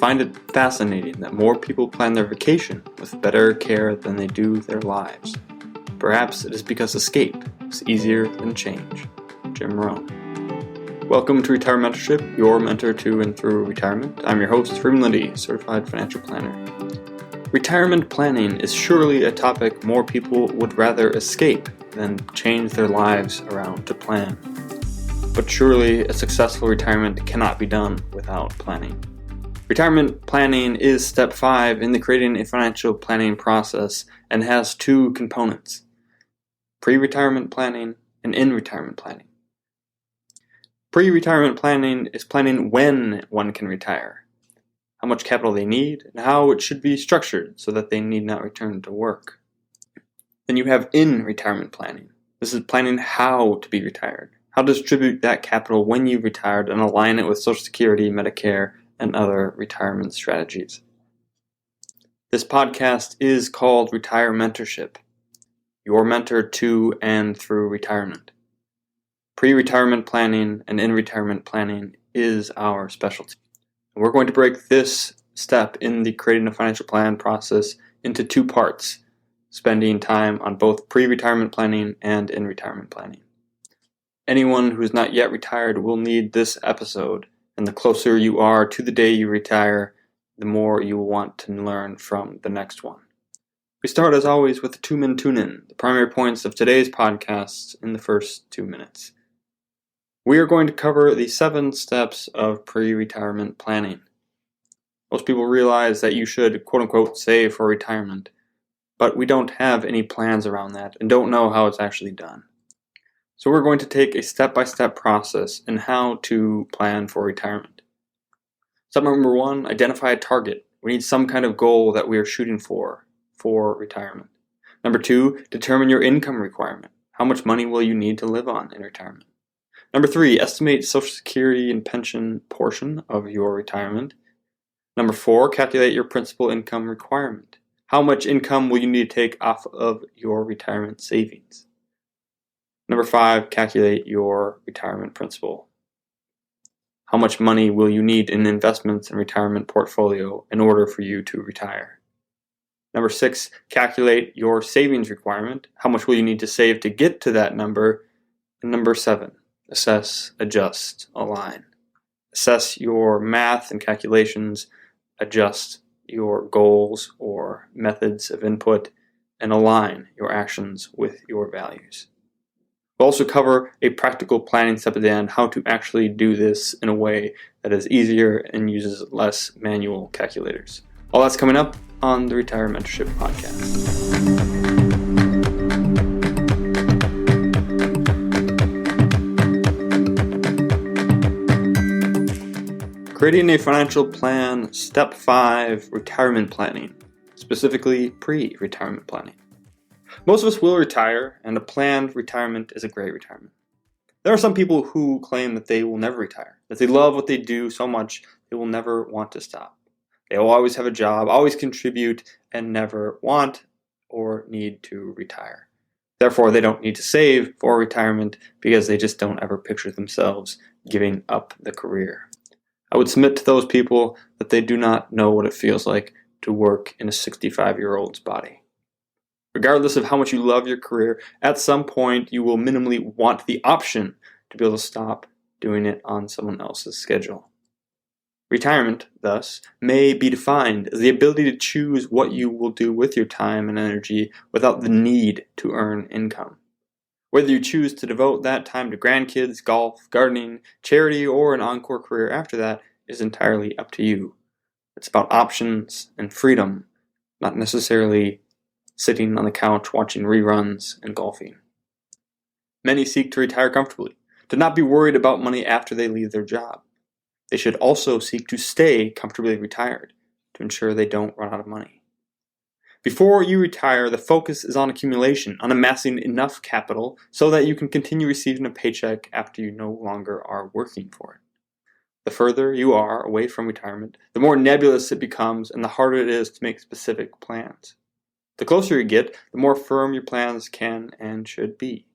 find it fascinating that more people plan their vacation with better care than they do their lives. Perhaps it is because escape is easier than change. Jim Rohn. Welcome to Retire Mentorship, your mentor to and through retirement. I'm your host, Latte, certified financial planner. Retirement planning is surely a topic more people would rather escape than change their lives around to plan. But surely a successful retirement cannot be done without planning. Retirement planning is step 5 in the creating a financial planning process and has 2 components: pre-retirement planning and in-retirement planning. Pre-retirement planning is planning when one can retire, how much capital they need, and how it should be structured so that they need not return to work. Then you have in-retirement planning. This is planning how to be retired, how to distribute that capital when you've retired and align it with Social Security, Medicare, and other retirement strategies. This podcast is called RetireMentorship, your mentor to and through retirement. Pre-retirement planning and in-retirement planning is our specialty. And we're going to break this step in the creating a financial plan process into 2 parts, spending time on both pre-retirement planning and in-retirement planning. Anyone who is not yet retired will need this episode, and the closer you are to the day you retire, the more you will want to learn from the next one. We start as always with the 2-minute tune-in, the primary points of today's podcast in the first 2 minutes. We are going to cover the 7 steps of pre-retirement planning. Most people realize that you should, quote-unquote, save for retirement, but we don't have any plans around that and don't know how it's actually done. So we're going to take a step-by-step process in how to plan for retirement. Step number 1, identify a target. We need some kind of goal that we are shooting for retirement. Number 2, determine your income requirement. How much money will you need to live on in retirement? Number 3, estimate Social Security and pension portion of your retirement. Number 4, calculate your principal income requirement. How much income will you need to take off of your retirement savings? Number 5, calculate your retirement principal. How much money will you need in investments and retirement portfolio in order for you to retire? Number 6, calculate your savings requirement. How much will you need to save to get to that number? And number 7, assess, adjust, align. Assess your math and calculations, adjust your goals or methods of input, and align your actions with your values. We'll also cover a practical planning step at the end, how to actually do this in a way that is easier and uses less manual calculators. All that's coming up on the Retire Mentorship podcast. Creating a financial plan, step 5, retirement planning, specifically pre-retirement planning. Most of us will retire, and a planned retirement is a great retirement. There are some people who claim that they will never retire, that they love what they do so much they will never want to stop. They will always have a job, always contribute, and never want or need to retire. Therefore, they don't need to save for retirement because they just don't ever picture themselves giving up the career. I would submit to those people that they do not know what it feels like to work in a 65-year-old's body. Regardless of how much you love your career, at some point you will minimally want the option to be able to stop doing it on someone else's schedule. Retirement, thus, may be defined as the ability to choose what you will do with your time and energy without the need to earn income. Whether you choose to devote that time to grandkids, golf, gardening, charity, or an encore career after that is entirely up to you. It's about options and freedom, not necessarily sitting on the couch watching reruns and golfing. Many seek to retire comfortably, to not be worried about money after they leave their job. They should also seek to stay comfortably retired to ensure they don't run out of money. Before you retire, the focus is on accumulation, on amassing enough capital so that you can continue receiving a paycheck after you no longer are working for it. The further you are away from retirement, the more nebulous it becomes and the harder it is to make specific plans. The closer you get, the more firm your plans can and should be.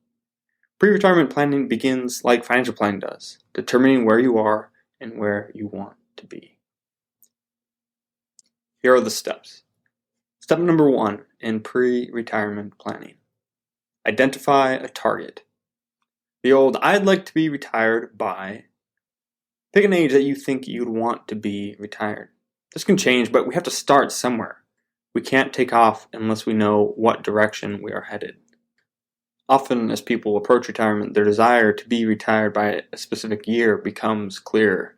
Pre-retirement planning begins like financial planning does, determining where you are and where you want to be. Here are the steps. Step number 1 in pre-retirement planning. Identify a target. The old, I'd like to be retired by. Pick an age that you think you'd want to be retired. This can change, but we have to start somewhere. We can't take off unless we know what direction we are headed. Often, as people approach retirement, their desire to be retired by a specific year becomes clearer.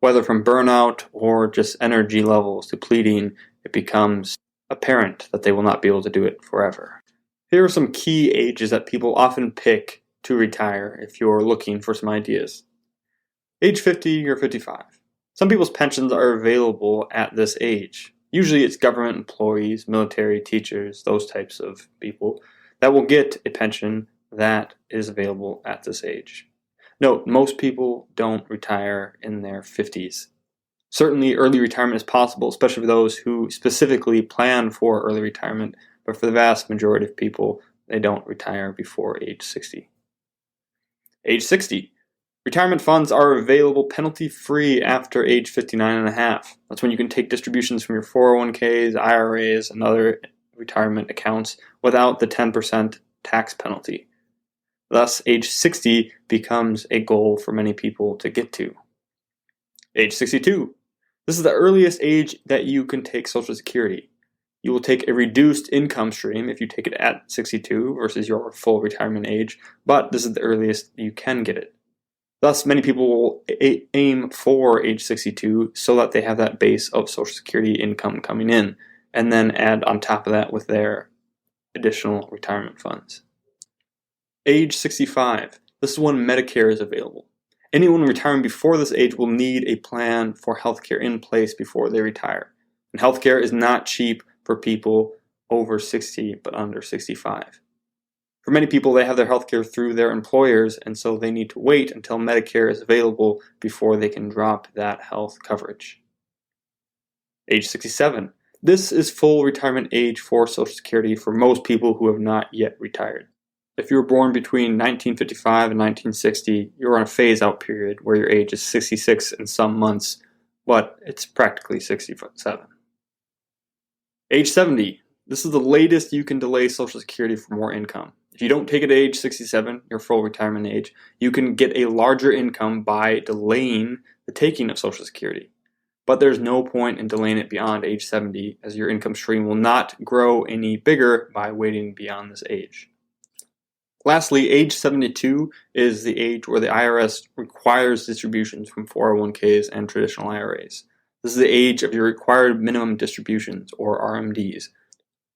Whether from burnout or just energy levels depleting, it becomes apparent that they will not be able to do it forever. Here are some key ages that people often pick to retire if you're looking for some ideas. Age 50 or 55. Some people's pensions are available at this age. Usually it's government employees, military, teachers, those types of people that will get a pension that is available at this age. Note, most people don't retire in their 50s. Certainly early retirement is possible, especially for those who specifically plan for early retirement, but for the vast majority of people, they don't retire before age 60. Age 60. Retirement funds are available penalty-free after age 59 and a half. That's when you can take distributions from your 401ks, IRAs, and other retirement accounts without the 10% tax penalty. Thus, age 60 becomes a goal for many people to get to. Age 62. This is the earliest age that you can take Social Security. You will take a reduced income stream if you take it at 62 versus your full retirement age, but this is the earliest you can get it. Thus, many people will aim for age 62 so that they have that base of Social Security income coming in, and then add on top of that with their additional retirement funds. Age 65. This is when Medicare is available. Anyone retiring before this age will need a plan for healthcare in place before they retire. And healthcare is not cheap for people over 60 but under 65. For many people, they have their healthcare through their employers, and so they need to wait until Medicare is available before they can drop that health coverage. Age 67. This is full retirement age for Social Security for most people who have not yet retired. If you were born between 1955 and 1960, you're on a phase-out period where your age is 66 in some months, but it's practically 67. Age 70. This is the latest you can delay Social Security for more income. If you don't take it at age 67, your full retirement age, you can get a larger income by delaying the taking of Social Security. But there's no point in delaying it beyond age 70, as your income stream will not grow any bigger by waiting beyond this age. Lastly, age 72 is the age where the IRS requires distributions from 401ks and traditional IRAs. This is the age of your required minimum distributions, or RMDs.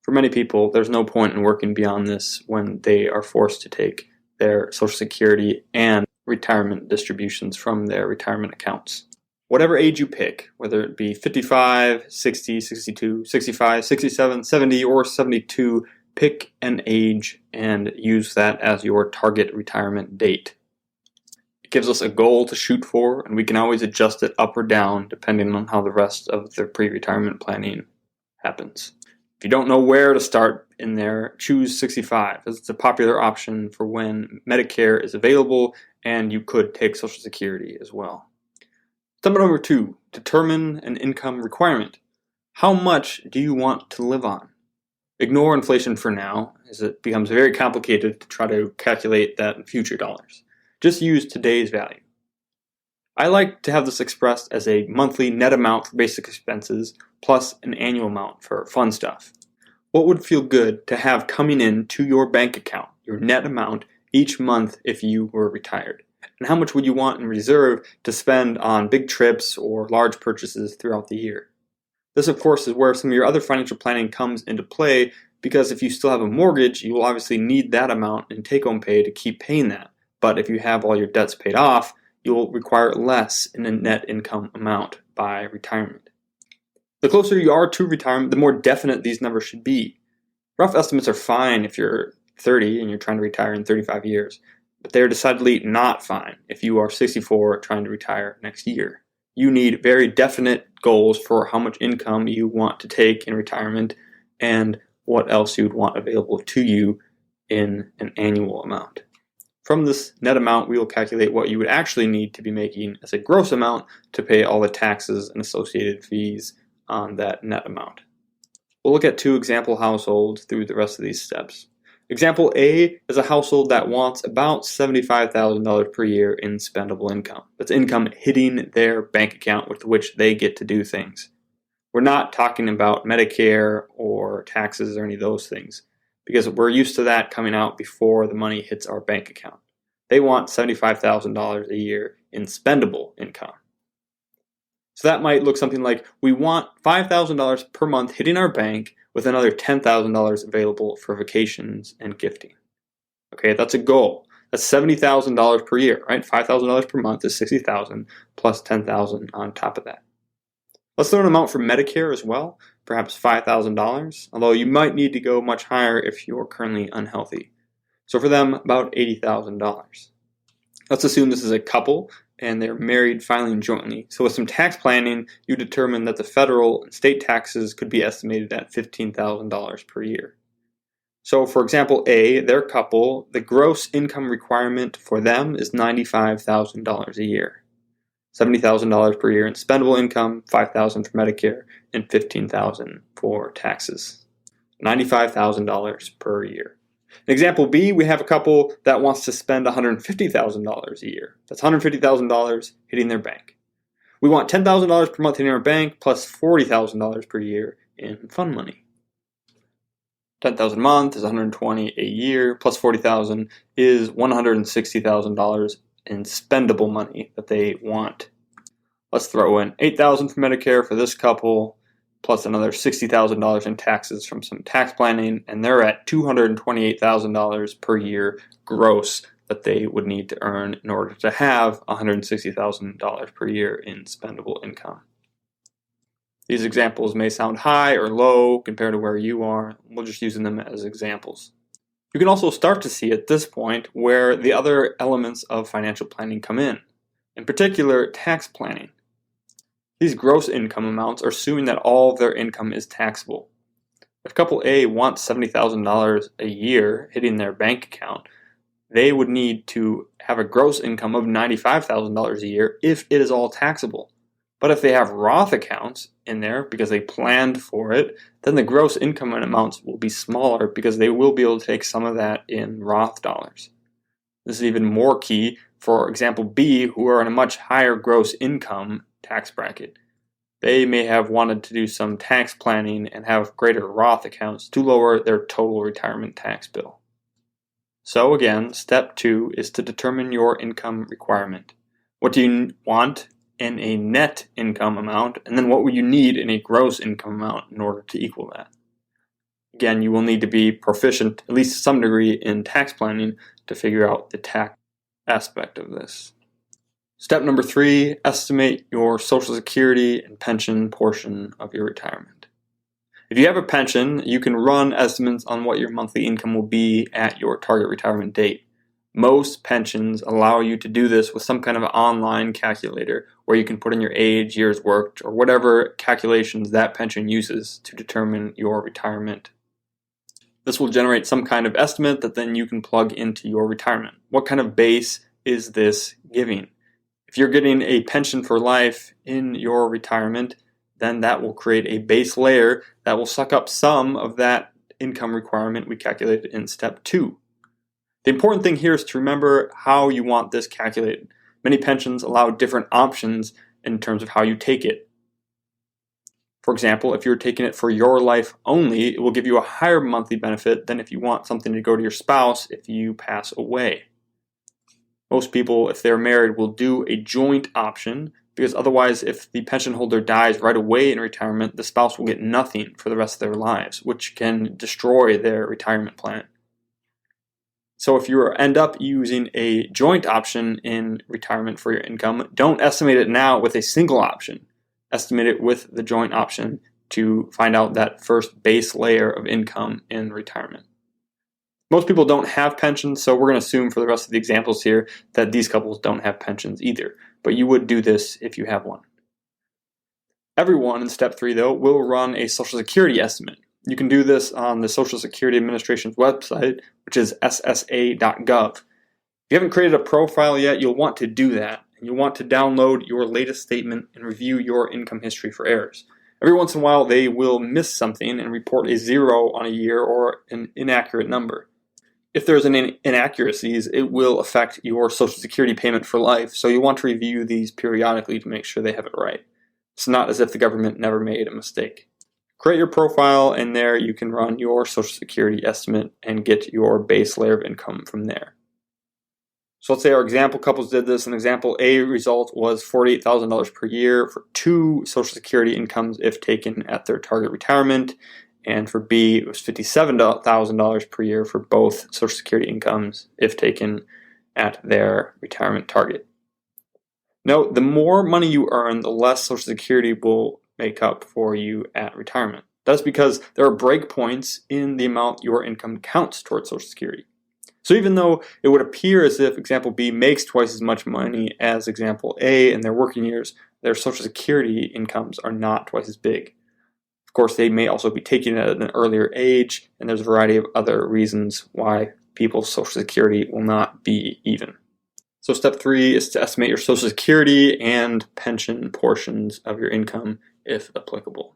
For many people, there's no point in working beyond this when they are forced to take their Social Security and retirement distributions from their retirement accounts. Whatever age you pick, whether it be 55, 60, 62, 65, 67, 70, or 72, pick an age and use that as your target retirement date. It gives us a goal to shoot for, and we can always adjust it up or down depending on how the rest of the pre-retirement planning happens. If you don't know where to start in there, choose 65, as it's a popular option for when Medicare is available and you could take Social Security as well. Step number 2, determine an income requirement. How much do you want to live on? Ignore inflation for now, as it becomes very complicated to try to calculate that in future dollars. Just use today's value. I like to have this expressed as a monthly net amount for basic expenses plus an annual amount for fun stuff. What would feel good to have coming in to your bank account, your net amount, each month if you were retired? And how much would you want in reserve to spend on big trips or large purchases throughout the year? This, of course, is where some of your other financial planning comes into play, because if you still have a mortgage, you will obviously need that amount in take-home pay to keep paying that. But if you have all your debts paid off, you'll require less in a net income amount by retirement. The closer you are to retirement, the more definite these numbers should be. Rough estimates are fine if you're 30 and you're trying to retire in 35 years, but they're decidedly not fine if you are 64 trying to retire next year. You need very definite goals for how much income you want to take in retirement and what else you'd want available to you in an annual amount. From this net amount, we will calculate what you would actually need to be making as a gross amount to pay all the taxes and associated fees on that net amount. We'll look at 2 example households through the rest of these steps. Example A is a household that wants about $75,000 per year in spendable income. That's income hitting their bank account with which they get to do things. We're not talking about Medicare or taxes or any of those things, because we're used to that coming out before the money hits our bank account. They want $75,000 a year in spendable income. So that might look something like, we want $5,000 per month hitting our bank with another $10,000 available for vacations and gifting. Okay, that's a goal. That's $70,000 per year, right? $5,000 per month is $60,000 plus $10,000 on top of that. Let's throw an amount for Medicare as well, perhaps $5,000, although you might need to go much higher if you're currently unhealthy. So for them, about $80,000. Let's assume this is a couple and they're married filing jointly. So with some tax planning, you determine that the federal and state taxes could be estimated at $15,000 per year. So for example A, their couple, the gross income requirement for them is $95,000 a year. $70,000 per year in spendable income, $5,000 for Medicare, and $15,000 for taxes. $95,000 per year. In example B, we have a couple that wants to spend $150,000 a year. That's $150,000 hitting their bank. We want $10,000 per month hitting our bank plus $40,000 per year in fund money. $10,000 a month is $120,000 a year plus $40,000 is $160,000 in spendable money that they want. Let's throw in $8,000 for Medicare for this couple, plus another $60,000 in taxes from some tax planning, and they're at $228,000 per year gross that they would need to earn in order to have $160,000 per year in spendable income. These examples may sound high or low compared to where you are. We're just using them as examples. You can also start to see at this point where the other elements of financial planning come in particular tax planning. These gross income amounts are assuming that all of their income is taxable. If couple A wants $70,000 a year hitting their bank account, they would need to have a gross income of $95,000 a year if it is all taxable. But if they have Roth accounts in there because they planned for it, then the gross income amounts will be smaller because they will be able to take some of that in Roth dollars. This is even more key for example B, who are in a much higher gross income tax bracket. They may have wanted to do some tax planning and have greater Roth accounts to lower their total retirement tax bill. So again, step 2 is to determine your income requirement. What do you want in a net income amount, and then what will you need in a gross income amount in order to equal that? Again, you will need to be proficient, at least to some degree, in tax planning to figure out the tax aspect of this. Step number 3, estimate your Social Security and pension portion of your retirement. If you have a pension, you can run estimates on what your monthly income will be at your target retirement date. Most pensions allow you to do this with some kind of online calculator where you can put in your age, years worked, or whatever calculations that pension uses to determine your retirement. This will generate some kind of estimate that then you can plug into your retirement. What kind of base is this giving? If you're getting a pension for life in your retirement, then that will create a base layer that will suck up some of that income requirement we calculated in step 2. The important thing here is to remember how you want this calculated. Many pensions allow different options in terms of how you take it. For example, if you're taking it for your life only, it will give you a higher monthly benefit than if you want something to go to your spouse if you pass away. Most people, if they're married, will do a joint option because otherwise, if the pension holder dies right away in retirement, the spouse will get nothing for the rest of their lives, which can destroy their retirement plan. So if you end up using a joint option in retirement for your income, don't estimate it now with a single option. Estimate it with the joint option to find out that first base layer of income in retirement. Most people don't have pensions, so we're going to assume for the rest of the examples here that these couples don't have pensions either, but you would do this if you have one. Everyone in step 3, though, will run a Social Security estimate. You can do this on the Social Security Administration's website, which is ssa.gov. If you haven't created a profile yet, you'll want to do that, and you'll want to download your latest statement and review your income history for errors. Every once in a while, they will miss something and report a 0 on a year or an inaccurate number. If there's an inaccuracies, it will affect your Social Security payment for life, so you want to review these periodically to make sure they have it right. It's not as if the government never made a mistake. Create your profile, and there you can run your Social Security estimate and get your base layer of income from there. So let's say our example couples did this, and example A result was $48,000 per year for 2 Social Security incomes if taken at their target retirement, and for B it was $57,000 per year for both Social Security incomes if taken at their retirement target. Note, the more money you earn, the less Social Security will make up for you at retirement. That's because there are breakpoints in the amount your income counts towards Social Security. So even though it would appear as if example B makes twice as much money as example A in their working years, their Social Security incomes are not twice as big. Of course, they may also be taken at an earlier age, and there's a variety of other reasons why people's Social Security will not be even. So step 3 is to estimate your Social Security and pension portions of your income, if applicable.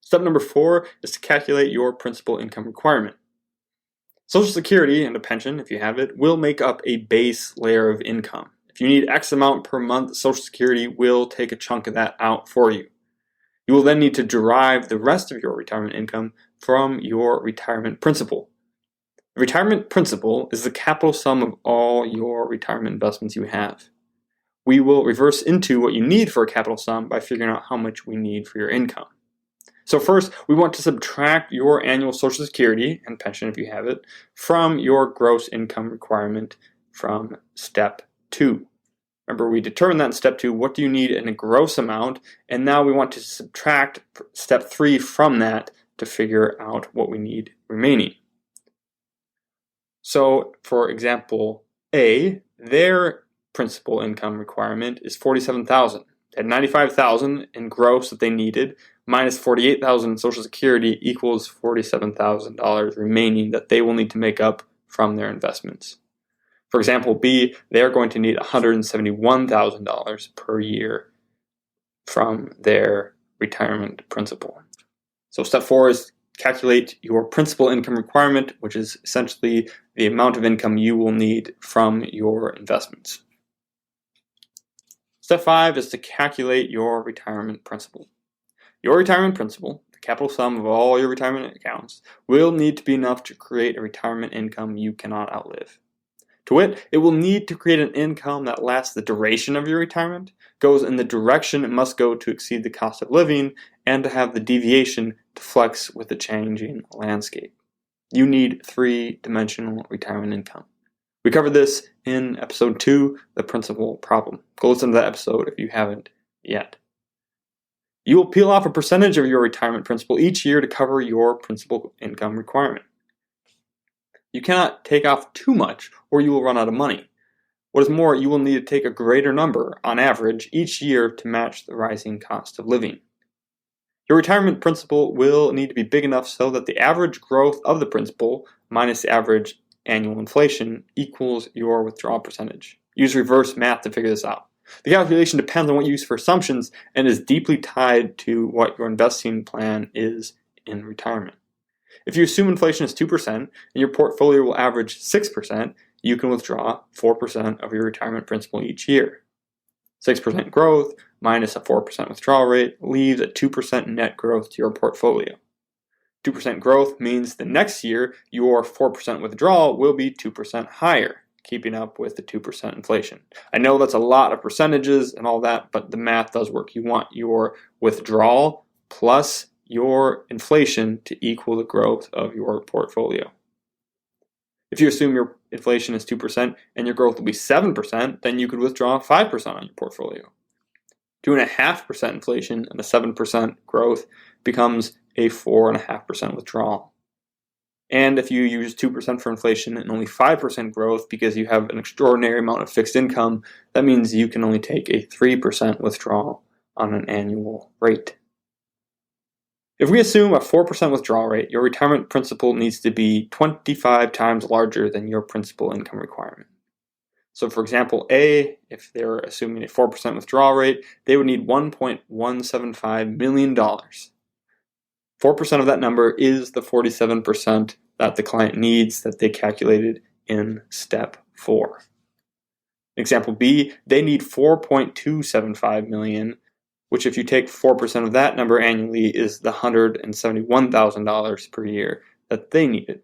Step number 4 is to calculate your principal income requirement. Social Security and a pension, if you have it, will make up a base layer of income. If you need X amount per month, Social Security will take a chunk of that out for you. You will then need to derive the rest of your retirement income from your retirement principal. The retirement principal is the capital sum of all your retirement investments you have. We will reverse into what you need for a capital sum by figuring out how much we need for your income. So first, we want to subtract your annual Social Security and pension, if you have it, from your gross income requirement from step 2. Remember, we determined that in step 2, what do you need in a gross amount, and now we want to subtract step 3 from that to figure out what we need remaining. So, for example A, their principal income requirement is $47,000. They had $95,000 in gross that they needed, minus $48,000 in Social Security equals $47,000 remaining that they will need to make up from their investments. For example B, they're going to need $171,000 per year from their retirement principal. So step 4 is calculate your principal income requirement, which is essentially the amount of income you will need from your investments. Step 5 is to calculate your retirement principal. Your retirement principal, the capital sum of all your retirement accounts, will need to be enough to create a retirement income you cannot outlive. To wit, it will need to create an income that lasts the duration of your retirement, goes in the direction it must go to exceed the cost of living, and to have the deviation to flex with the changing landscape. You need 3-dimensional retirement income. We covered this in episode 2, The Principal Problem. Go listen to that episode if you haven't yet. You will peel off a percentage of your retirement principal each year to cover your principal income requirement. You cannot take off too much or you will run out of money. What is more, you will need to take a greater number, on average, each year to match the rising cost of living. Your retirement principal will need to be big enough so that the average growth of the principal minus the average annual inflation equals your withdrawal percentage. Use reverse math to figure this out. The calculation depends on what you use for assumptions and is deeply tied to what your investing plan is in retirement. If you assume inflation is 2% and your portfolio will average 6%, you can withdraw 4% of your retirement principal each year. 6% growth minus a 4% withdrawal rate leaves a 2% net growth to your portfolio. 2% growth means the next year your 4% withdrawal will be 2% higher, keeping up with the 2% inflation. I know that's a lot of percentages and all that, but the math does work. You want your withdrawal plus your inflation to equal the growth of your portfolio. If you assume your inflation is 2% and your growth will be 7%, then you could withdraw 5% on your portfolio. 2.5% inflation and a 7% growth becomes a 4.5% withdrawal. And if you use 2% for inflation and only 5% growth because you have an extraordinary amount of fixed income, that means you can only take a 3% withdrawal on an annual rate. If we assume a 4% withdrawal rate, your retirement principal needs to be 25 times larger than your principal income requirement. So for example A, if they're assuming a 4% withdrawal rate, they would need $1.175 million. 4% of that number is the 47% that the client needs that they calculated in step 4. Example B, they need $4.275 million, which if you take 4% of that number annually is the $171,000 per year that they needed.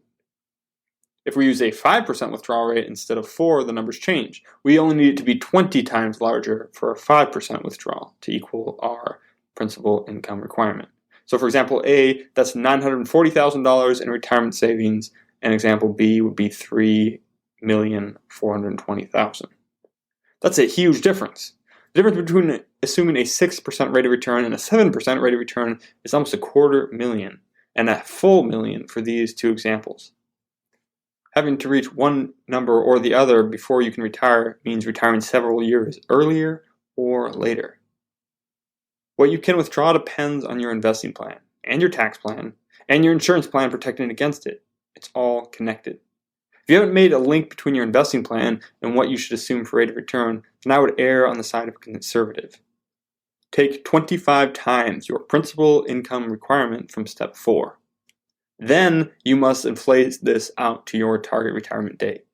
If we use a 5% withdrawal rate instead of 4, the numbers change. We only need it to be 20 times larger for a 5% withdrawal to equal our principal income requirement. So for example A, that's $940,000 in retirement savings, and example B would be $3,420,000. That's a huge difference. The difference between assuming a 6% rate of return and a 7% rate of return is almost $250,000, and a full million for these two examples. Having to reach one number or the other before you can retire means retiring several years earlier or later. What you can withdraw depends on your investing plan, and your tax plan, and your insurance plan protecting against it. It's all connected. If you haven't made a link between your investing plan and what you should assume for rate of return, then I would err on the side of conservative. Take 25 times your principal income requirement from step 4. Then you must inflate this out to your target retirement date.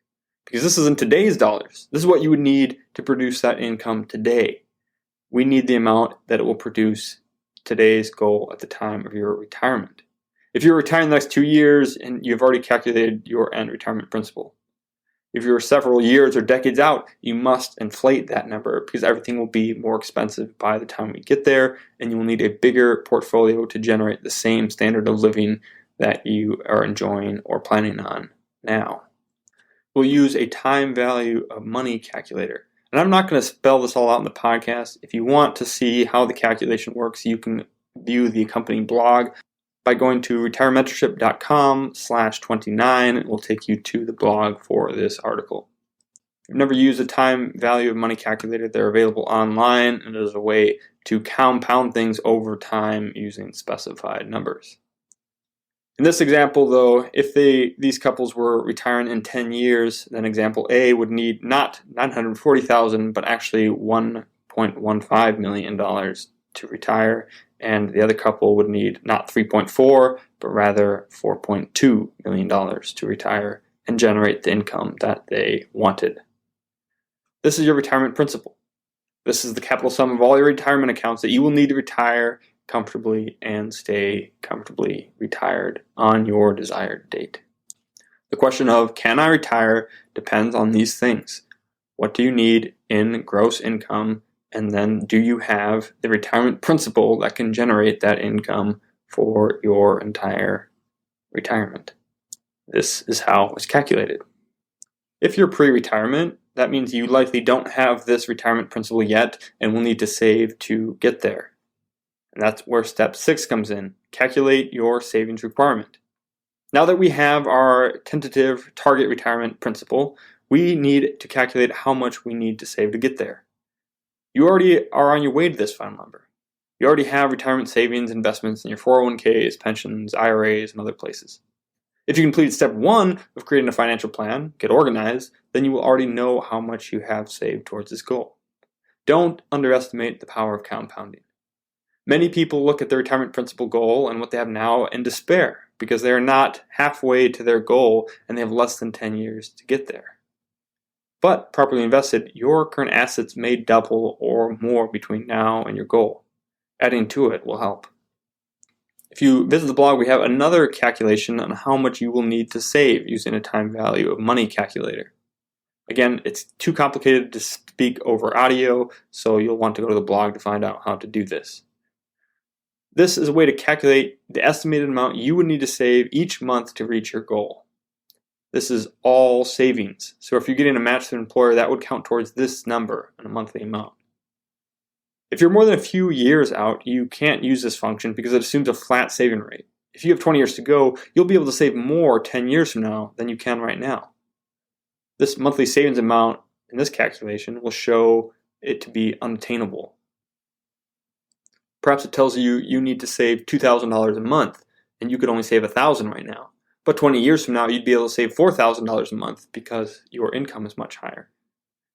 Because this is in today's dollars. This is what you would need to produce that income today. We need the amount that it will produce today's goal at the time of your retirement. If you're retiring the next 2 years and you've already calculated your end retirement principal. If you're several years or decades out, you must inflate that number because everything will be more expensive by the time we get there, and you will need a bigger portfolio to generate the same standard of living that you are enjoying or planning on now. We'll use a time value of money calculator. And I'm not going to spell this all out in the podcast. If you want to see how the calculation works, you can view the accompanying blog by going to retirementorship.com/29. It will take you to the blog for this article. If you've never used a time value of money calculator, they're available online, and it is a way to compound things over time using specified numbers. In this example, though, if these couples were retiring in 10 years, then example A would need not $940,000, but actually $1.15 million to retire, and the other couple would need not 3.4, but rather $4.2 million to retire and generate the income that they wanted. This is your retirement principal. This is the capital sum of all your retirement accounts that you will need to retire comfortably and stay comfortably retired on your desired date. The question of can I retire depends on these things. What do you need in gross income, and then do you have the retirement principal that can generate that income for your entire retirement? This is how it's calculated. If you're pre-retirement, that means you likely don't have this retirement principal yet and will need to save to get there. And that's where step 6 comes in. Calculate your savings requirement. Now that we have our tentative target retirement principal, we need to calculate how much we need to save to get there. You already are on your way to this final number. You already have retirement savings, investments in your 401ks, pensions, IRAs, and other places. If you completed step 1 of creating a financial plan, get organized, then you will already know how much you have saved towards this goal. Don't underestimate the power of compounding. Many people look at their retirement principal goal and what they have now in despair because they are not halfway to their goal and they have less than 10 years to get there. But properly invested, your current assets may double or more between now and your goal. Adding to it will help. If you visit the blog, we have another calculation on how much you will need to save using a time value of money calculator. Again, it's too complicated to speak over audio, so you'll want to go to the blog to find out how to do this. This is a way to calculate the estimated amount you would need to save each month to reach your goal. This is all savings. So if you're getting a match to an employer, that would count towards this number in a monthly amount. If you're more than a few years out, you can't use this function because it assumes a flat saving rate. If you have 20 years to go, you'll be able to save more 10 years from now than you can right now. This monthly savings amount in this calculation will show it to be unattainable. Perhaps it tells you you need to save $2,000 a month, and you could only save $1,000 right now. But 20 years from now, you'd be able to save $4,000 a month because your income is much higher.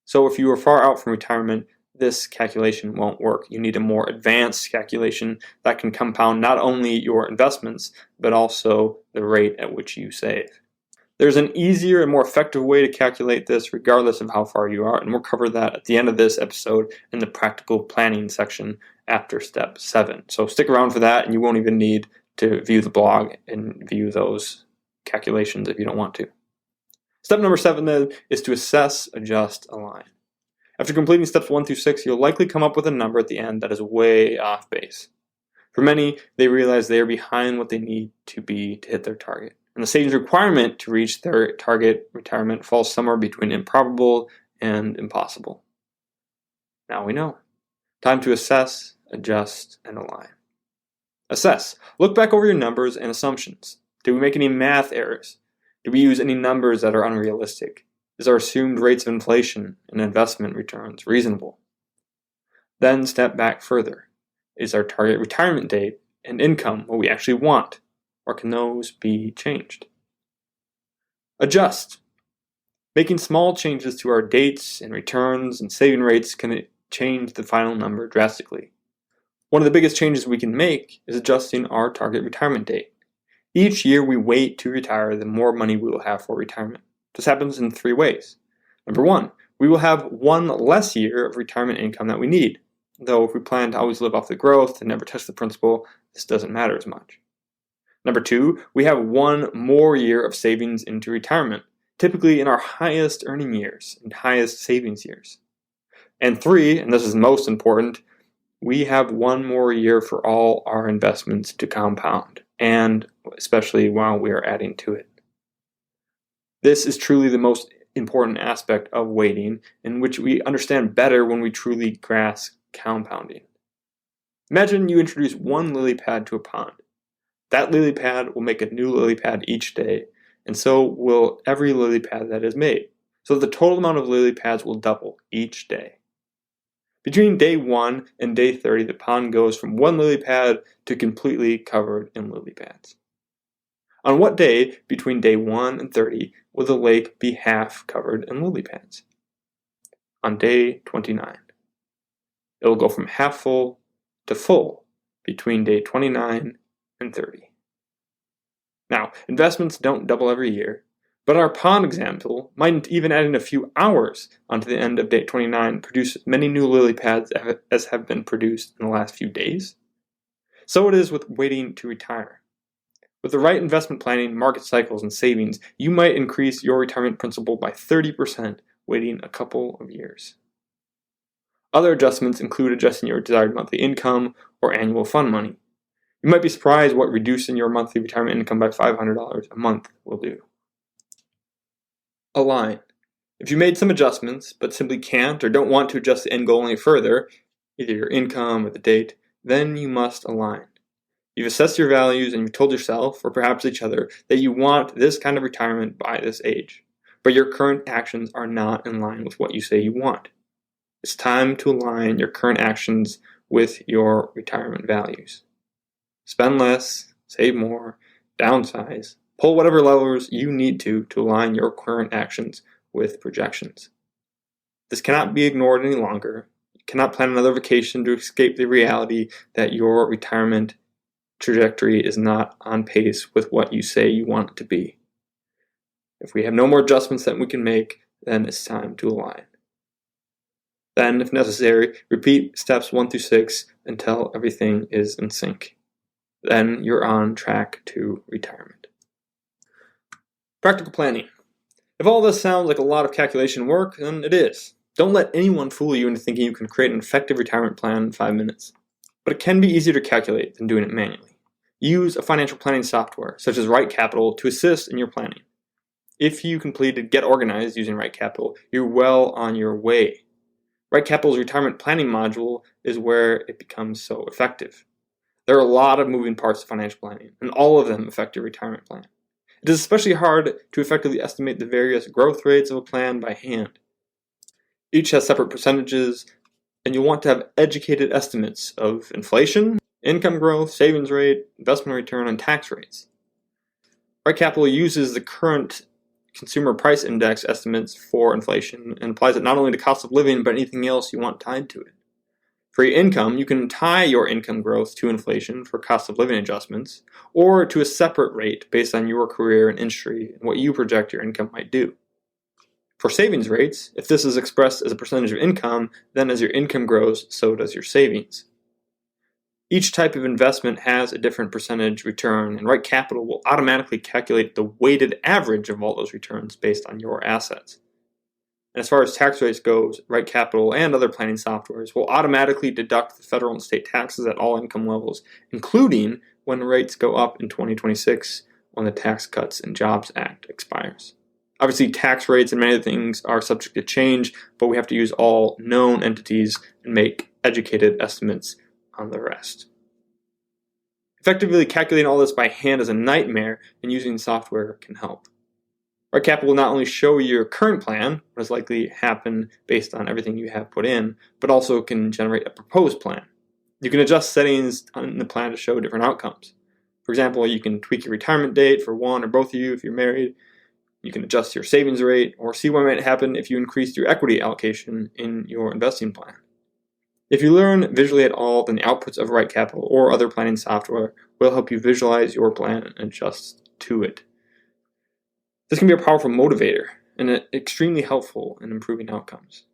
So if you are far out from retirement, this calculation won't work. You need a more advanced calculation that can compound not only your investments, but also the rate at which you save. There's an easier and more effective way to calculate this regardless of how far you are, and we'll cover that at the end of this episode in the practical planning section after step 7. So stick around for that, and you won't even need to view the blog and view those calculations if you don't want to. Step number 7 then is to assess, adjust, align. After completing steps 1 through 6, you'll likely come up with a number at the end that is way off base. For many, they realize they are behind what they need to be to hit their target. And the savings requirement to reach their target retirement falls somewhere between improbable and impossible. Now we know. Time to assess, adjust, and align. Assess. Look back over your numbers and assumptions. Did we make any math errors? Did we use any numbers that are unrealistic? Is our assumed rates of inflation and investment returns reasonable? Then step back further. Is our target retirement date and income what we actually want, or can those be changed? Adjust. Making small changes to our dates and returns and saving rates can change the final number drastically. One of the biggest changes we can make is adjusting our target retirement date. Each year we wait to retire, the more money we will have for retirement. This happens in 3 ways. Number 1, we will have 1 less year of retirement income that we need. Though if we plan to always live off the growth and never touch the principal, this doesn't matter as much. Number 2, we have 1 more year of savings into retirement, typically in our highest earning years and highest savings years. And 3, and this is most important, we have 1 more year for all our investments to compound, and especially while we are adding to it. This is truly the most important aspect of waiting, in which we understand better when we truly grasp compounding. Imagine you introduce 1 lily pad to a pond. That lily pad will make a new lily pad each day, and so will every lily pad that is made. So the total amount of lily pads will double each day. Between day 1 and day 30, the pond goes from 1 lily pad to completely covered in lily pads. On what day between day 1 and 30 will the lake be half covered in lily pads? On day 29. It will go from half full to full between day 29 and 30. Now, investments don't double every year, but our pond example might even add in a few hours onto the end of day 29 produce as many new lily pads as have been produced in the last few days. So it is with waiting to retire. With the right investment planning, market cycles, and savings, you might increase your retirement principal by 30% waiting a couple of years. Other adjustments include adjusting your desired monthly income or annual fund money. You might be surprised what reducing your monthly retirement income by $500 a month will do. Align. If you made some adjustments, but simply can't or don't want to adjust the end goal any further, either your income or the date, then you must align. You've assessed your values and you've told yourself, or perhaps each other, that you want this kind of retirement by this age, but your current actions are not in line with what you say you want. It's time to align your current actions with your retirement values. Spend less, save more, downsize, pull whatever levers you need to align your current actions with projections. This cannot be ignored any longer. You cannot plan another vacation to escape the reality that your retirement trajectory is not on pace with what you say you want it to be. If we have no more adjustments that we can make, then it's time to align. Then, if necessary, repeat steps 1 through 6 until everything is in sync. Then you're on track to retirement. Practical planning. If all this sounds like a lot of calculation work, then it is. Don't let anyone fool you into thinking you can create an effective retirement plan in 5 minutes. But it can be easier to calculate than doing it manually. Use a financial planning software, such as Right Capital, to assist in your planning. If you completed Get Organized using Right Capital, you're well on your way. Right Capital's retirement planning module is where it becomes so effective. There are a lot of moving parts to financial planning, and all of them affect your retirement plan. It is especially hard to effectively estimate the various growth rates of a plan by hand. Each has separate percentages, and you'll want to have educated estimates of inflation, income growth, savings rate, investment return, and tax rates. Right Capital uses the current consumer price index estimates for inflation and applies it not only to cost of living, but anything else you want tied to it. For your income, you can tie your income growth to inflation for cost of living adjustments, or to a separate rate based on your career and industry and what you project your income might do. For savings rates, if this is expressed as a percentage of income, then as your income grows, so does your savings. Each type of investment has a different percentage return, and Right Capital will automatically calculate the weighted average of all those returns based on your assets. And as far as tax rates goes, Right Capital and other planning softwares will automatically deduct the federal and state taxes at all income levels, including when rates go up in 2026 when the Tax Cuts and Jobs Act expires. Obviously, tax rates and many other things are subject to change, but we have to use all known entities and make educated estimates on the rest. Effectively calculating all this by hand is a nightmare, and using software can help. Right Capital will not only show your current plan, what is likely to happen based on everything you have put in, but also can generate a proposed plan. You can adjust settings on the plan to show different outcomes. For example, you can tweak your retirement date for one or both of you if you're married. You can adjust your savings rate or see what might happen if you increase your equity allocation in your investing plan. If you learn visually at all, then the outputs of Right Capital or other planning software will help you visualize your plan and adjust to it. This can be a powerful motivator and extremely helpful in improving outcomes.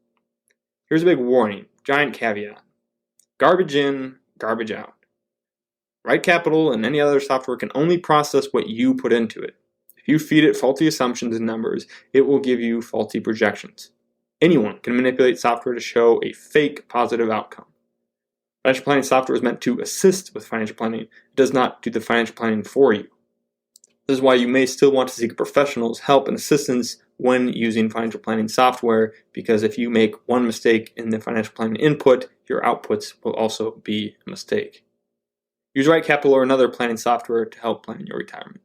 Here's a big warning, giant caveat. Garbage in, garbage out. Right Capital and any other software can only process what you put into it. If you feed it faulty assumptions and numbers, it will give you faulty projections. Anyone can manipulate software to show a fake positive outcome. Financial planning software is meant to assist with financial planning. It does not do the financial planning for you. This is why you may still want to seek a professional's help and assistance when using financial planning software, because if you make one mistake in the financial planning input, your outputs will also be a mistake. Use Right Capital or another planning software to help plan your retirement.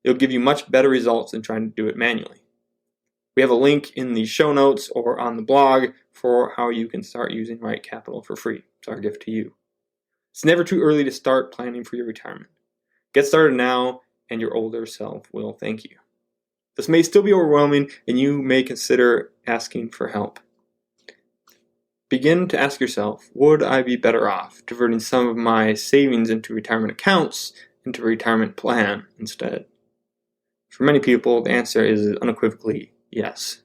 It'll give you much better results than trying to do it manually. We have a link in the show notes or on the blog for how you can start using Right Capital for free. It's our gift to you. It's never too early to start planning for your retirement. Get started now, and your older self will thank you. This may still be overwhelming, and you may consider asking for help. Begin to ask yourself, would I be better off diverting some of my savings into retirement accounts into a retirement plan instead? For many people, the answer is unequivocally yes.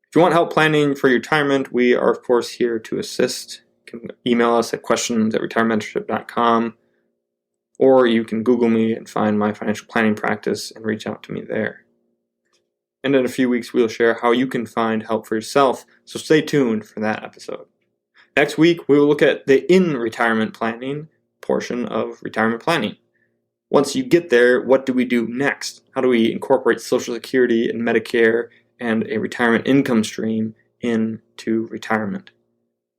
If you want help planning for your retirement, we are, of course, here to assist. You can email us at questions@RetireMentorship.com, or you can Google me and find my financial planning practice and reach out to me there. And in a few weeks, we'll share how you can find help for yourself, so stay tuned for that episode. Next week, we will look at the in-retirement planning portion of retirement planning. Once you get there, what do we do next? How do we incorporate Social Security and Medicare and a retirement income stream into retirement?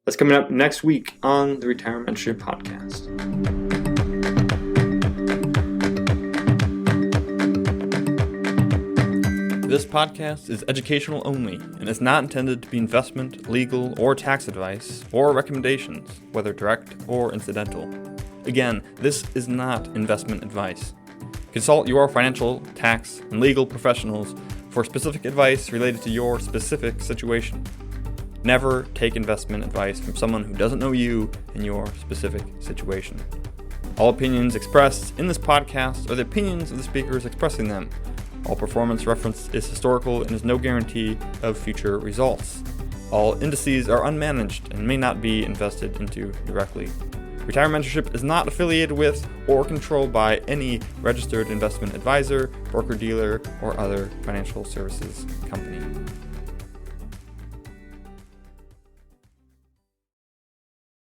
That's coming up next week on the RetireMentorship podcast. This podcast is educational only and is not intended to be investment, legal, or tax advice or recommendations, whether direct or incidental. Again, this is not investment advice. Consult your financial, tax, and legal professionals for specific advice related to your specific situation. Never take investment advice from someone who doesn't know you and your specific situation. All opinions expressed in this podcast are the opinions of the speakers expressing them. All performance referenced is historical and is no guarantee of future results. All indices are unmanaged and may not be invested into directly. RetireMentorship is not affiliated with or controlled by any registered investment advisor, broker-dealer, or other financial services company.